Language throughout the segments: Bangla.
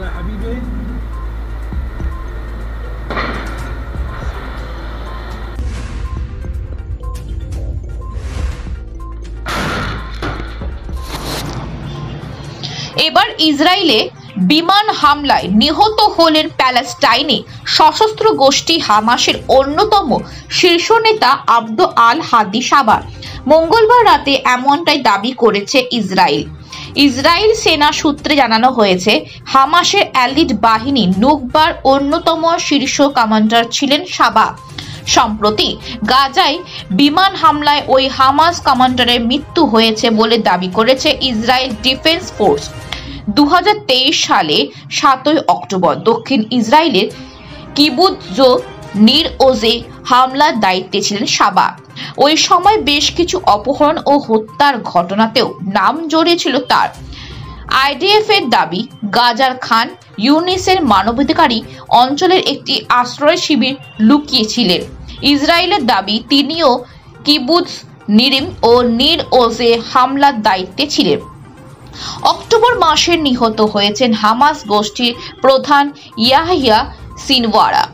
يلا حبيبي এবার ইসরায়েলে বিমান হামলায় নিহত হলেন প্যালেস্টাইনে সশস্ত্র গোষ্ঠী হামাসের অন্যতম শীর্ষ নেতা আব্দ আল হাদি সাবা। মঙ্গলবার রাতে এমনটাই দাবি করেছে ইসরায়েল সেনা সূত্রে জানানো হয়েছে, হামাসের এলিট বাহিনী নুকবার অন্যতম শীর্ষ কমান্ডার ছিলেন সাবা। সম্প্রতি গাজায় বিমান হামলায় ওই হামাস কমান্ডারের মৃত্যু হয়েছে বলে দাবি করেছে ইসরায়েল ডিফেন্স ফোর্স। 2023 সালে 7 অক্টোবর দক্ষিণ ইসরায়েলের কিবুৎজ নির ওজে হামলার দায়িত্বে ছিলেন সাবা। ওই সময় বেশ কিছু অপহরণ ও হত্যার ঘটনাতেও নাম জড়িয়েছিল তার। আইডিএফ এর দাবি, গাজার খান ইউনিসের মানবাধিকারী অঞ্চলের একটি আশ্রয় শিবির লুকিয়েছিলেন। ইসরায়েলের দাবি, তিনিও কিবুৎজ নিরিম ও নির ওজে হামলার দায়িত্বে ছিলেন। অক্টোবর মাসে নিহত হয়েছেন হামাস গোষ্ঠীর প্রধান ইয়াহিয়া সিনওয়ারা।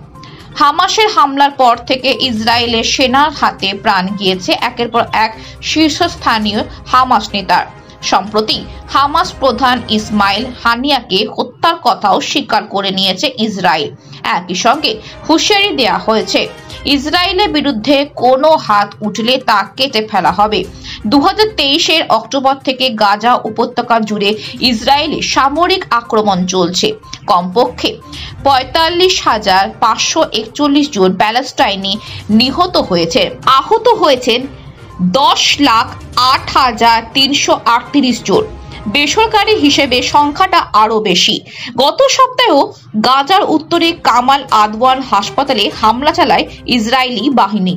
হামাসের হামলার পর থেকে ইসরায়েলের সেনার হাতে প্রাণ গিয়েছে একের পর এক শীর্ষস্থানীয় হামাস নেতার। সম্প্রতি হামাস প্রধান ইসমাইল হানিয়াকে হত্যার কথাও স্বীকার করে নিয়েছে ইসরায়েল। একই সঙ্গে হুঁশিয়ারি দেওয়া হয়েছে, ইসরায়েলের বিরুদ্ধে কোনো হাত উঠলে তা কেটে ফেলা হবে। 2023 অক্টোবর থেকে গাজা উপত্যকা জুড়ে ইসরায়েলে সামরিক আক্রমণ চলছে। কমপক্ষে 45,541 জন প্যালেস্টাইনি নিহত হয়েছে। আহত হয়েছেন 10,08,338 জন। বেসরকারি হিসেবে সংখ্যাটা আরো বেশি। গত সপ্তাহেও গাজার উত্তরে কামাল আদওয়ান হাসপাতালে হামলা চালায় ইসরায়েলি বাহিনী।